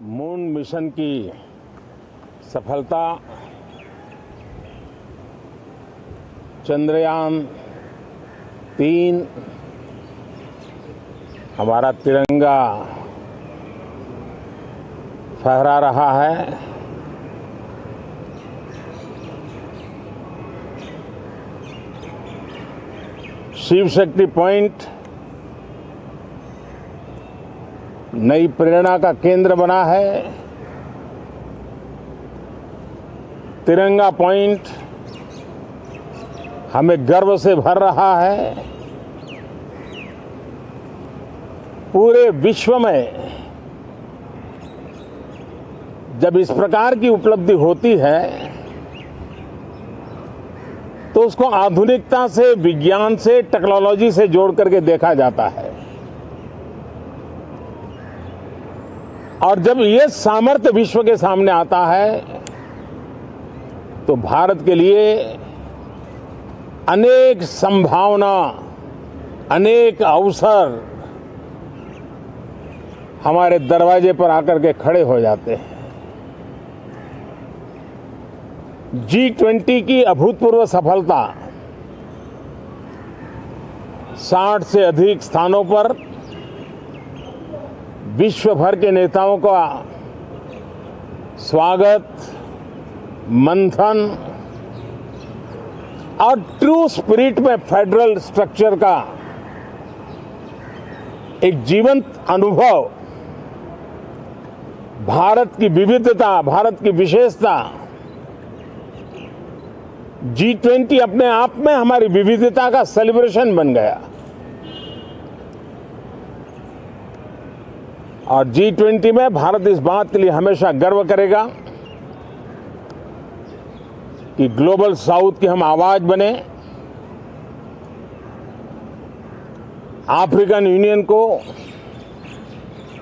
Moon mission की सफलता, चंद्रयान-3 हमारा तिरंगा फहरा रहा है। शिव शक्ति पॉइंट नई प्रेरणा का केंद्र बना है। तिरंगा पॉइंट हमें गर्व से भर रहा है। पूरे विश्व में जब इस प्रकार की उपलब्धि होती है तो उसको आधुनिकता से, विज्ञान से, टेक्नोलॉजी से जोड़ करके देखा जाता है। और जब ये सामर्थ्य विश्व के सामने आता है तो भारत के लिए अनेक संभावना, अनेक अवसर हमारे दरवाजे पर आकर के खड़े हो जाते हैं। G20 की अभूतपूर्व सफलता 60 से अधिक स्थानों पर विश्व भर के नेताओं का स्वागत, मंथन और ट्रू स्पिरिट में फेडरल स्ट्रक्चर का एक जीवंत अनुभव, भारत की विविधता, भारत की विशेषता। G20 अपने आप में हमारी विविधता का सेलिब्रेशन बन गया। और G20 में भारत इस बात के लिए हमेशा गर्व करेगा कि ग्लोबल साउथ की हम आवाज बने। अफ्रीकन यूनियन को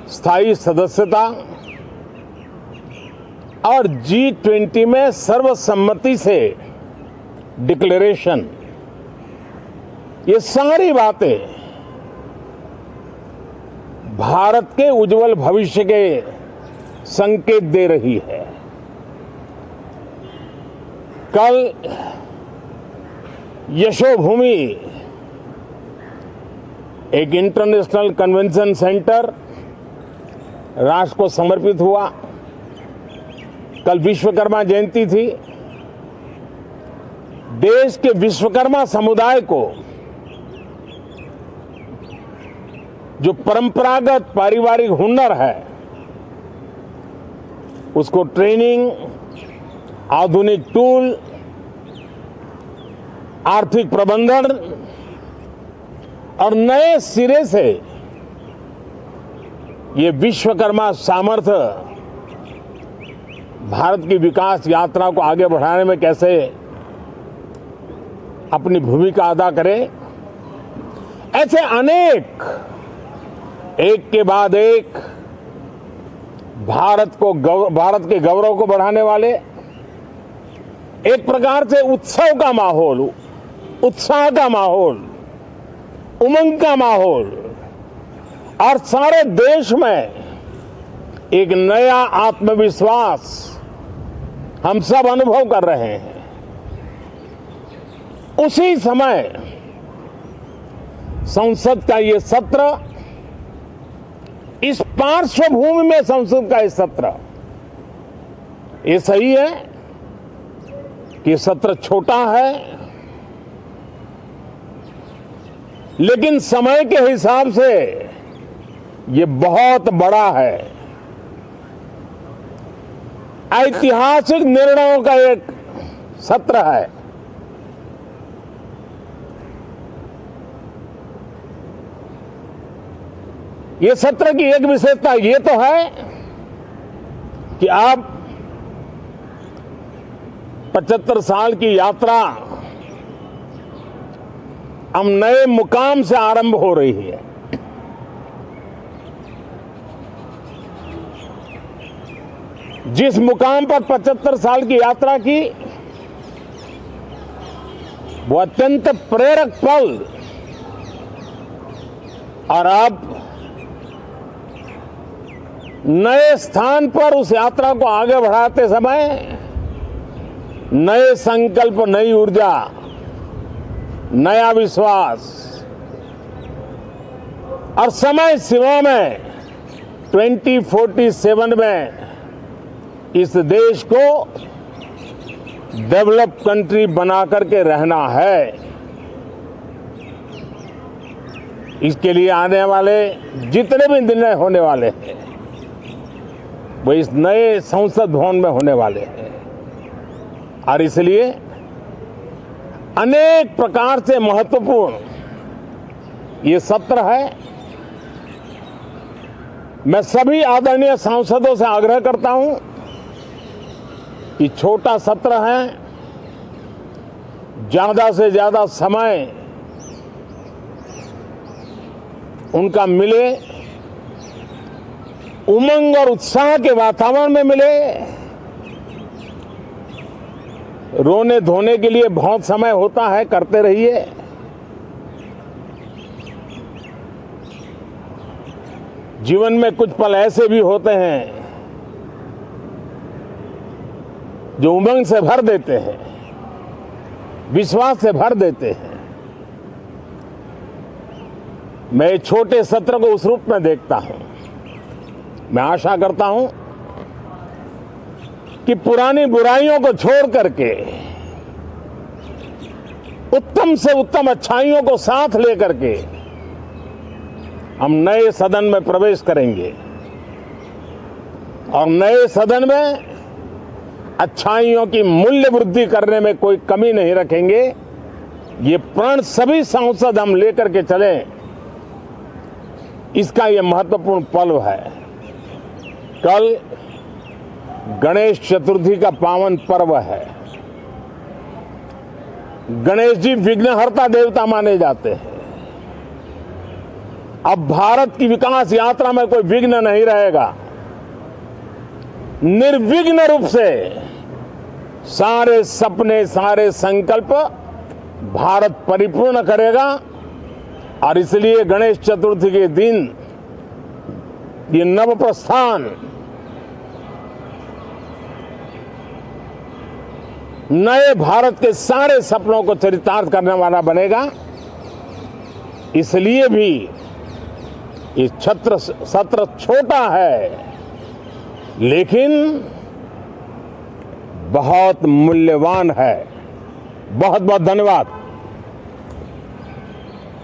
स्थायी सदस्यता और G20 में सर्वसम्मति से डिक्लेरेशन, ये सारी बातें भारत के उज्जवल भविष्य के संकेत दे रही है। कल यशोभूमि एक इंटरनेशनल कन्वेंशन सेंटर राष्ट्र को समर्पित हुआ। कल विश्वकर्मा जयंती थी। देश के विश्वकर्मा समुदाय को जो परंपरागत पारिवारिक हुनर है उसको ट्रेनिंग, आधुनिक टूल, आर्थिक प्रबंधन और नए सिरे से ये विश्वकर्मा सामर्थ्य भारत की विकास यात्रा को आगे बढ़ाने में कैसे अपनी भूमिका अदा करे। ऐसे अनेक, एक के बाद एक भारत के गौरव को बढ़ाने वाले, एक प्रकार से उत्सव का माहौल, उत्साह का माहौल, उमंग का माहौल और सारे देश में एक नया आत्मविश्वास हम सब अनुभव कर रहे हैं। उसी समय संसद का ये सत्र, इस पार्श्वभूमि में संसद का ये सत्र, ये सही है कि सत्र छोटा है, लेकिन समय के हिसाब से ये बहुत बड़ा है। ऐतिहासिक निर्णयों का एक सत्र है। ये सत्र की एक विशेषता ये तो है कि अब 75 साल की यात्रा हम नए मुकाम से आरंभ हो रही है। जिस मुकाम पर 75 साल की यात्रा की, वो अत्यंत प्रेरक पल, और अब नए स्थान पर उस यात्रा को आगे बढ़ाते समय नए संकल्प, नई ऊर्जा, नया विश्वास और समय सीमा में 2047 में इस देश को डेवलप कंट्री बना करके रहना है। इसके लिए आने वाले जितने भी निर्णय होने वाले हैं वो इस नए संसद भवन में होने वाले हैं और इसलिए अनेक प्रकार से महत्वपूर्ण ये सत्र है। मैं सभी आदरणीय सांसदों से आग्रह करता हूं कि छोटा सत्र है, ज्यादा से ज्यादा समय उनका मिले, उमंग और उत्साह के वातावरण में मिले। रोने धोने के लिए बहुत समय होता है, करते रहिए। जीवन में कुछ पल ऐसे भी होते हैं जो उमंग से भर देते हैं, विश्वास से भर देते हैं। मैं छोटे सत्र को उस रूप में देखता हूं। मैं आशा करता हूं कि पुरानी बुराइयों को छोड़ करके उत्तम से उत्तम अच्छाइयों को साथ लेकर के हम नए सदन में प्रवेश करेंगे और नए सदन में अच्छाइयों की मूल्य वृद्धि करने में कोई कमी नहीं रखेंगे। ये प्रण सभी सांसद हम लेकर के चले, इसका ये महत्वपूर्ण पल है। कल गणेश चतुर्थी का पावन पर्व है। गणेश जी विघ्नहर्ता देवता माने जाते हैं। अब भारत की विकास यात्रा में कोई विघ्न नहीं रहेगा। निर्विघ्न रूप से सारे सपने, सारे संकल्प भारत परिपूर्ण करेगा और इसलिए गणेश चतुर्थी के दिन ये नव प्रस्थान नए भारत के सारे सपनों को चरितार्थ करने वाला बनेगा। इसलिए भी ये सत्र छोटा है लेकिन बहुत मूल्यवान है। बहुत बहुत धन्यवाद।